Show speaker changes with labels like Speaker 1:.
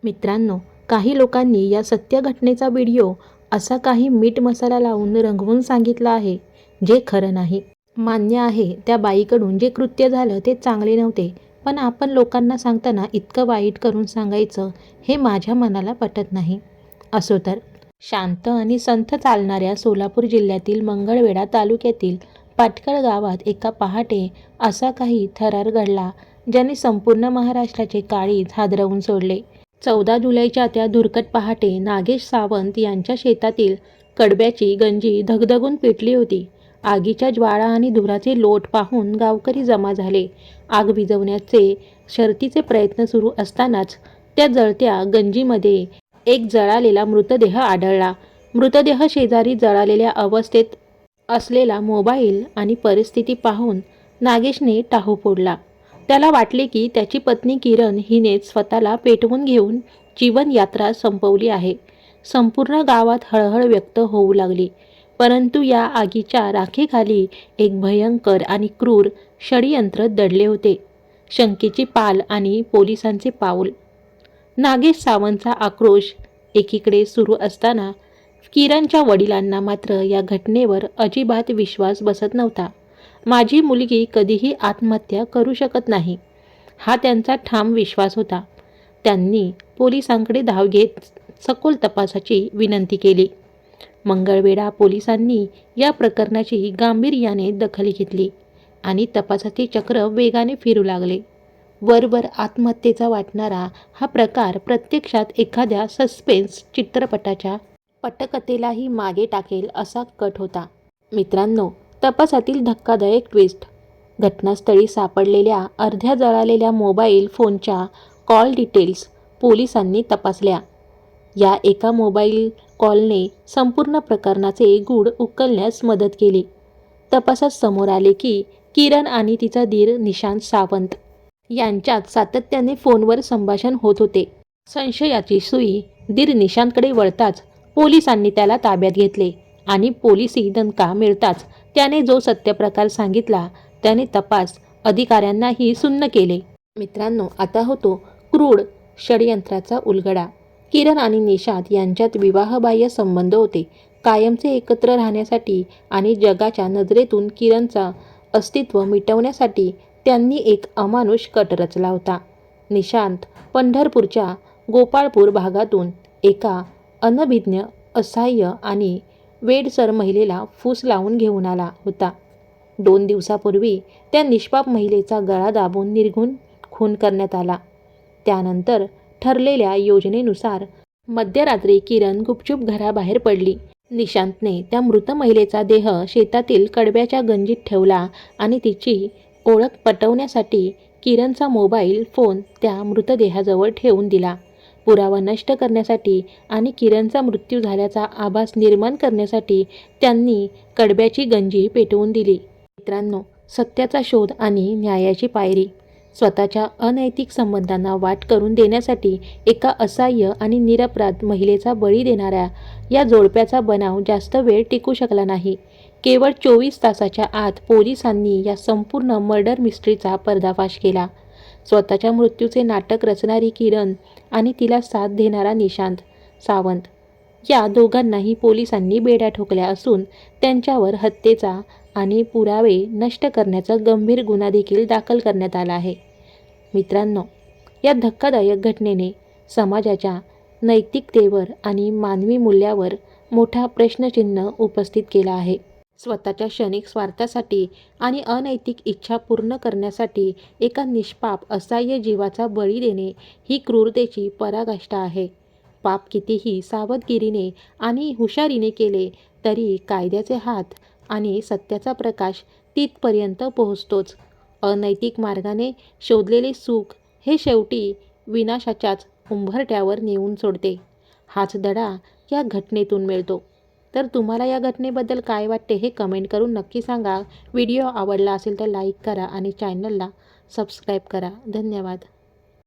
Speaker 1: मित्रांनो, काही लोकांनी या सत्य घटनेचा व्हिडिओ असा काही मीठ मसाला लावून रंगवून सांगितला आहे, जे खरं नाही. मान्य आहे, त्या बाईकडून जे कृत्य झालं ते चांगले नव्हते, पण आपण लोकांना सांगताना इतकं वाईट करून सांगायचं, हे माझ्या मनाला पटत नाही. असो तर, शांत आणि संथ चालणाऱ्या सोलापूर जिल्ह्यातील मंगळवेढा तालुक्यातील पाटकळ गावात एका पहाटे असा काही थरार घडला, ज्याने संपूर्ण महाराष्ट्राचे काळीज हादरवून सोडले. 14 जुलैच्या त्या धुरकट पहाटे नागेश सावंत यांच्या शेतातील कडब्याची गंजी धगधगून पेटली होती. आगीच्या ज्वाळा आणि धुराचे लोट पाहून गावकरी जमा झाले. आग विझवण्याचे शर्थीचे प्रयत्न सुरू असतानाच त्या जळत्या गंजीमध्ये एक जळालेला मृतदेह आढळला. मृतदेह शेजारी जळालेल्या अवस्थेत असलेला मोबाईल आणि परिस्थिती पाहून नागेशने टाहू फोडला. त्याला वाटले की त्याची पत्नी किरण हिनेच स्वतःला पेटवून घेऊन जीवनयात्रा संपवली आहे. संपूर्ण गावात हळहळ व्यक्त होऊ लागली. परंतु या आगीच्या राखेखाली एक भयंकर आणि क्रूर षडयंत्र दडले होते. शंकेची पाल आणि पोलिसांचे पाऊल. नागेश सावंतचा आक्रोश एकीकडे सुरू असताना किरणच्या वडिलांना मात्र या घटनेवर अजिबात विश्वास बसत नव्हता. माझी मुलगी कधीही आत्महत्या करू शकत नाही, हा त्यांचा ठाम विश्वास होता. त्यांनी पोलिसांकडे धाव घेत सखोल तपासाची विनंती केली. मंगळवेढा पोलिसांनी या प्रकरणाची गांभीर्याने दखल घेतली आणि तपासाचे चक्र वेगाने फिरू लागले. वरवर आत्महत्येचा वाटणारा हा प्रकार प्रत्यक्षात एखाद्या सस्पेन्स चित्रपटाच्या पटकथेलाही मागे टाकेल असा कट होता. मित्रांनो, तपासातील धक्कादायक ट्विस्ट. घटनास्थळी सापडलेल्या अर्ध्या जळालेल्या मोबाईल फोनच्या कॉल डिटेल्स पोलिसांनी तपासल्या. या एका मोबाईल कॉलने संपूर्ण प्रकरणाचे गूढ उकलण्यास मदत केली. तपासात समोर आले की किरण आणि तिचा दीर निशांत सावंत यांच्यात सातत्याने फोनवर संभाषण होत होते. संशयाची सुई दीर निशांतकडे वळताच पोलिसांनी त्याला ताब्यात घेतले आणि पोलिसी दणका मिळताच त्याने जो सत्यप्रकार सांगितला त्याने तपास अधिकाऱ्यांनाही सुन्न केले. मित्रांनो, आता होतो क्रूर षडयंत्राचा उलगडा. किरण आणि निशांत यांच्यात विवाहबाह्य संबंध होते. कायमचे एकत्र राहण्यासाठी आणि जगाच्या नजरेतून किरणचा अस्तित्व मिटवण्यासाठी त्यांनी एक अमानुष कट रचला होता. निशांत पंढरपूरच्या गोपाळपूर भागातून एका अनभिज्ञ, असहाय्य आणि वेडसर महिलेला फूस लावून घेऊन आला होता. 2 दिवसापूर्वी त्या निष्पाप महिलेचा गळा दाबून निर्घृण खून करण्यात आला. त्यानंतर ठरलेल्या योजनेनुसार मध्यरात्री किरण गुपचूप घराबाहेर पडली. निशांतने त्या मृत महिलेचा देह शेतातील कडब्याच्या गंजीत ठेवला आणि तिची ओळख पटवण्यासाठी किरणचा मोबाईल फोन त्या मृतदेहाजवळ ठेवून दिला. पुरावा नष्ट करण्यासाठी आणि किरणचा मृत्यू झाल्याचा आभास निर्माण करण्यासाठी त्यांनी कडब्याची गंजी पेटवून दिली. मित्रांनो, सत्याचा शोध आणि न्यायाची पायरी. स्वतःच्या अनैतिक संबंधांना वाट करून देण्यासाठी एका असहाय्य आणि निरपराध महिलेचा बळी देणाऱ्या या जोडप्याचा बनाव जास्त वेळ टिकू शकला नाही. केवळ 24 तासाच्या आत पोलिसांनी या संपूर्ण मर्डर मिस्ट्रीचा पर्दाफाश केला. स्वतःच्या मृत्यूचे नाटक रचणारी किरण आणि तिला साथ देणारा निशांत सावंत, या दोघांनाही पोलिसांनी बेड्या ठोकल्या असून त्यांच्यावर हत्येचा आणि पुरावे नष्ट करण्याचा गंभीर गुन्हा देखील दाखल करण्यात आला आहे. मित्रांनो, या धक्कादायक घटनेने समाजाच्या नैतिकतेवर आणि मानवी मूल्यावर मोठा प्रश्नचिन्ह उपस्थित केला आहे. स्वतःच्या क्षणिक स्वार्थासाठी आणि अनैतिक इच्छा पूर्ण करण्यासाठी एका निष्पाप असहाय्य जीवाचा बळी देणे ही क्रूरतेची पराकाष्ठा आहे. पाप कितीही सावधगिरीने आणि हुशारीने केले तरी कायद्याचे हात आणि सत्याचा प्रकाश तिथपर्यंत पोहोचतोच. अनैतिक मार्गाने शोधलेले सुख हे शेवटी विनाशाच्याच उंबरठ्यावर नेऊन सोडते. हाच धडा या घटनेतून मिळतो. तर तुम्हाला या घटनेबद्दल काय वाटते हे कमेंट करून नक्की सांगा. व्हिडिओ आवडला असेल तर लाईक करा आणि चॅनलला सबस्क्राईब करा. धन्यवाद.